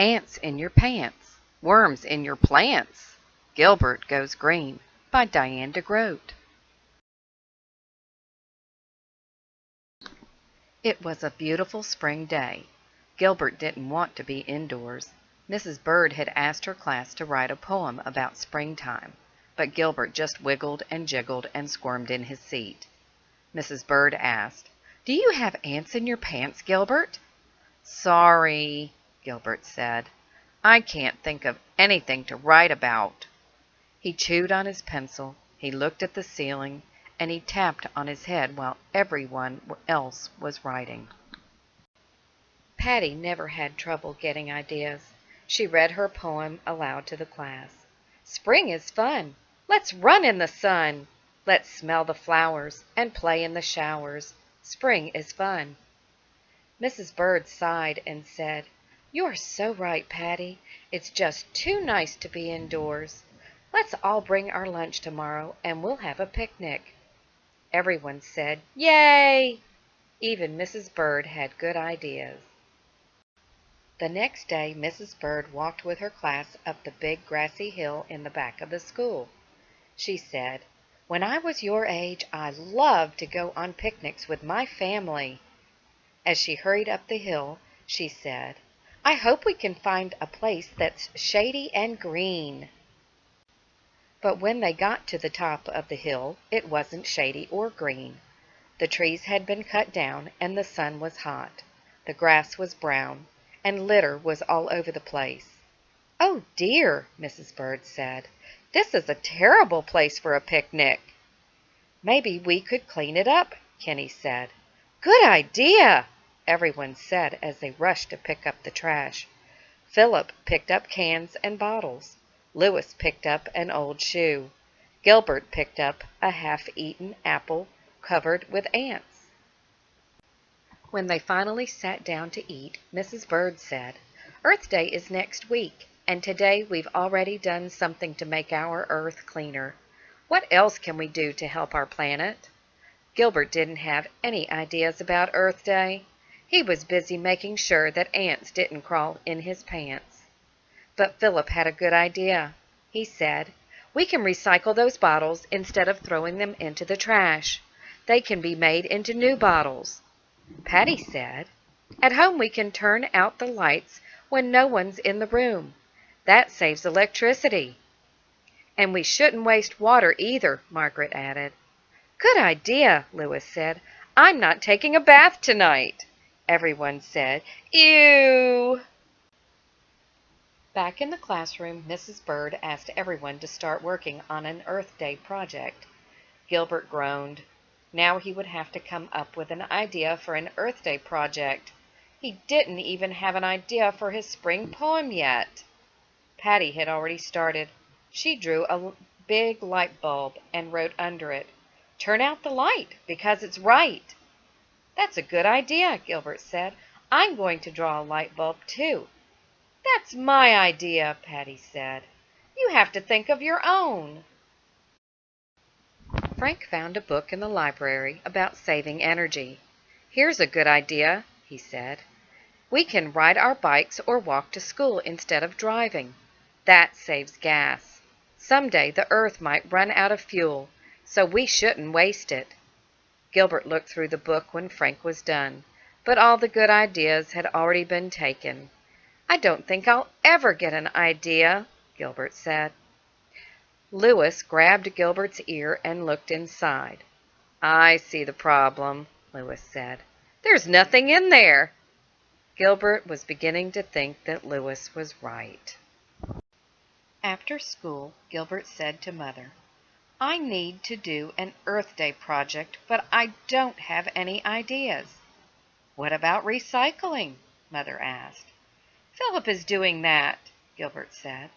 Ants in your pants, worms in your plants. Gilbert goes green by Diane deGroat. It was a beautiful spring day. Gilbert didn't want to be indoors. Mrs. Bird had asked her class to write a poem about springtime, but Gilbert just wiggled and jiggled and squirmed in his seat. Mrs. Bird asked, "Do you have ants in your pants, Gilbert?" "Sorry," Gilbert said. "I can't think of anything to write about." He chewed on his pencil, he looked at the ceiling, and he tapped on his head while everyone else was writing. Patty never had trouble getting ideas. She read her poem aloud to the class. "Spring is fun. Let's run in the sun. Let's smell the flowers and play in the showers. Spring is fun." Mrs. Bird sighed and said, "You're so right, Patty. It's just too nice to be indoors. Let's all bring our lunch tomorrow and we'll have a picnic." Everyone said, "Yay!" Even Mrs. Bird had good ideas. The next day Mrs. Bird walked with her class up the big grassy hill in the back of the school. She said, "When I was your age, I loved to go on picnics with my family." As she hurried up the hill, she said, "I hope we can find a place that's shady and green." But when they got to the top of the hill, it wasn't shady or green. The trees had been cut down and the sun was hot. The grass was brown, and litter was all over the place. "Oh dear," Mrs. Bird said, "this is a terrible place for a picnic." "Maybe we could clean it up," Kenny said. "Good idea," everyone said as they rushed to pick up the trash. Philip picked up cans and bottles. Louis picked up an old shoe. Gilbert picked up a half-eaten apple covered with ants. When they finally sat down to eat, Mrs. Bird said, "Earth Day is next week, and today we've already done something to make our Earth cleaner. What else can we do to help our planet?" Gilbert didn't have any ideas about Earth Day. He was busy making sure that ants didn't crawl in his pants. But Philip had a good idea. He said, "We can recycle those bottles instead of throwing them into the trash. They can be made into new bottles." Patty said, "At home we can turn out the lights when no one's in the room. That saves electricity." "And we shouldn't waste water either," Margaret added. "Good idea," Louis said. "I'm not taking a bath tonight." Everyone said, "Ew." Back in the classroom, Mrs. Bird asked everyone to start working on an Earth Day project. Gilbert groaned. Now he would have to come up with an idea for an Earth Day project. He didn't even have an idea for his spring poem yet. Patty had already started. She drew a big light bulb and wrote under it, "Turn out the light because it's right." "That's a good idea," Gilbert said. "I'm going to draw a light bulb too." "That's my idea," Patty said. "You have to think of your own." Frank found a book in the library about saving energy. "Here's a good idea," he said. "We can ride our bikes or walk to school instead of driving. That saves gas. Someday the Earth might run out of fuel, so we shouldn't waste it." Gilbert looked through the book when Frank was done, but all the good ideas had already been taken. "I don't think I'll ever get an idea," Gilbert said. Louis grabbed Gilbert's ear and looked inside. "I see the problem," Louis said. "There's nothing in there." Gilbert was beginning to think that Louis was right. After school, Gilbert said to Mother, "I need to do an Earth Day project, but I don't have any ideas." "What about recycling?" Mother asked. "Philip is doing that," Gilbert said.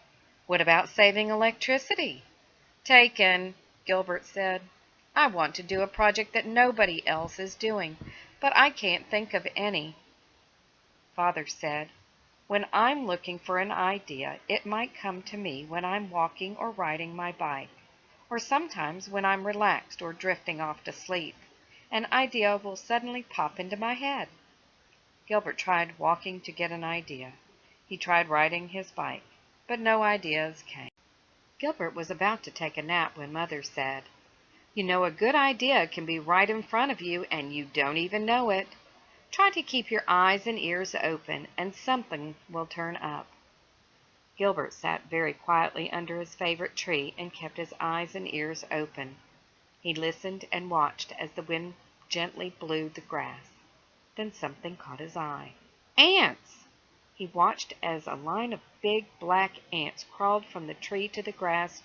"What about saving electricity?" "Taken," Gilbert said. "I want to do a project that nobody else is doing, but I can't think of any." Father said, "When I'm looking for an idea, it might come to me when I'm walking or riding my bike, or sometimes when I'm relaxed or drifting off to sleep. An idea will suddenly pop into my head." Gilbert tried walking to get an idea. He tried riding his bike, but no ideas came. Gilbert was about to take a nap when Mother said, "You know, a good idea can be right in front of you and you don't even know it. Try to keep your eyes and ears open and something will turn up." Gilbert sat very quietly under his favorite tree and kept his eyes and ears open. He listened and watched as the wind gently blew the grass. Then something caught his eye. Ants! He watched as a line of big black ants crawled from the tree to the grass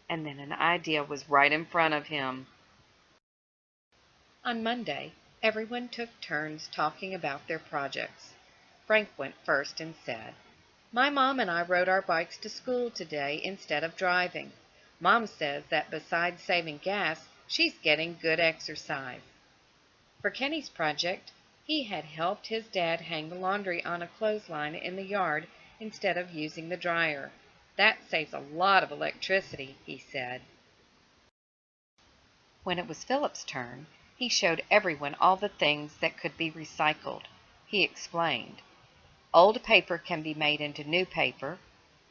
and then an idea was right in front of him. On Monday, everyone took turns talking about their projects. Frank went first and said, "My mom and I rode our bikes to school today instead of driving. Mom says that besides saving gas, she's getting good exercise." For Kenny's project, he had helped his dad hang the laundry on a clothesline in the yard instead of using the dryer. "That saves a lot of electricity," he said. When it was Philip's turn, he showed everyone all the things that could be recycled. He explained, "Old paper can be made into new paper,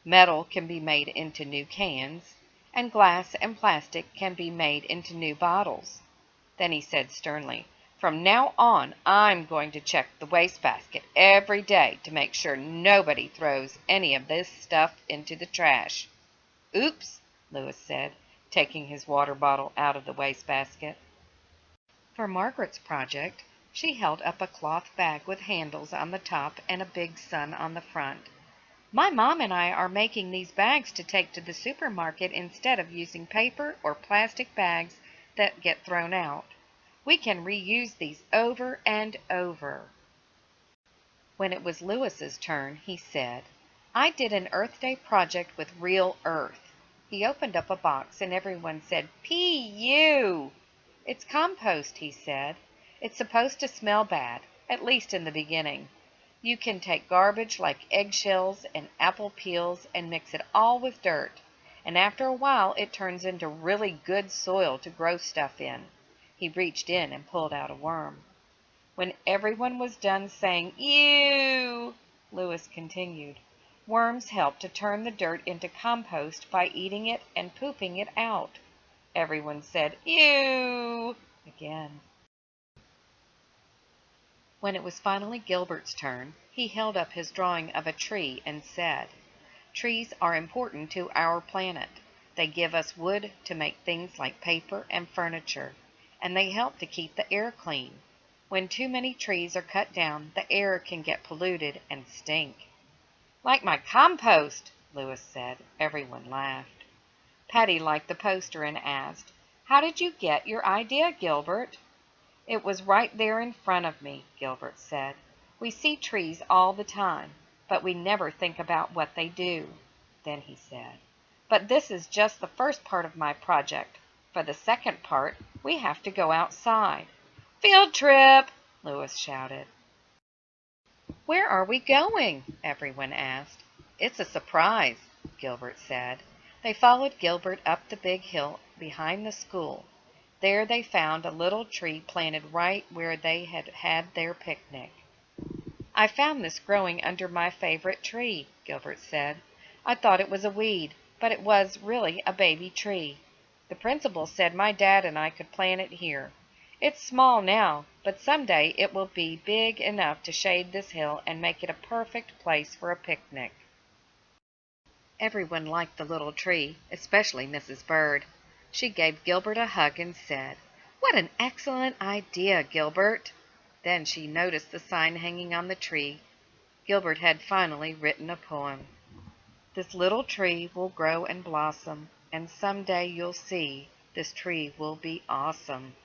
metal can be made into new cans, and glass and plastic can be made into new bottles." Then he said sternly, "From now on, I'm going to check the wastebasket every day to make sure nobody throws any of this stuff into the trash." "Oops," Louis said, taking his water bottle out of the wastebasket. For Margaret's project, she held up a cloth bag with handles on the top and a big sun on the front. "My mom and I are making these bags to take to the supermarket instead of using paper or plastic bags that get thrown out. We can reuse these over and over." When it was Louis's turn, he said, "I did an Earth Day project with real earth." He opened up a box and everyone said, "P.U." "It's compost," he said. "It's supposed to smell bad, at least in the beginning. You can take garbage like eggshells and apple peels and mix it all with dirt, and after a while it turns into really good soil to grow stuff in." He reached in and pulled out a worm. When everyone was done saying, "Ew," Louis continued, "Worms help to turn the dirt into compost by eating it and pooping it out." Everyone said, "Ew," again. When it was finally Gilbert's turn, he held up his drawing of a tree and said, "Trees are important to our planet. They give us wood to make things like paper and furniture, and they help to keep the air clean. When too many trees are cut down, the air can get polluted and stink." "Like my compost," Louis said. Everyone laughed. Patty liked the poster and asked, "How did you get your idea, Gilbert?" "It was right there in front of me," Gilbert said. "We see trees all the time, but we never think about what they do." Then he said, "But this is just the first part of my project. For the second part, we have to go outside." "Field trip!" Louis shouted. "Where are we going?" everyone asked. "It's a surprise," Gilbert said. They followed Gilbert up the big hill behind the school. There they found a little tree planted right where they had had their picnic. "I found this growing under my favorite tree," Gilbert said. "I thought it was a weed, but it was really a baby tree. The principal said my dad and I could plant it here. It's small now, but someday it will be big enough to shade this hill and make it a perfect place for a picnic." Everyone liked the little tree, especially Mrs. Bird. She gave Gilbert a hug and said, "What an excellent idea, Gilbert." Then she noticed the sign hanging on the tree. Gilbert had finally written a poem. "This little tree will grow and blossom, and someday you'll see this tree will be awesome."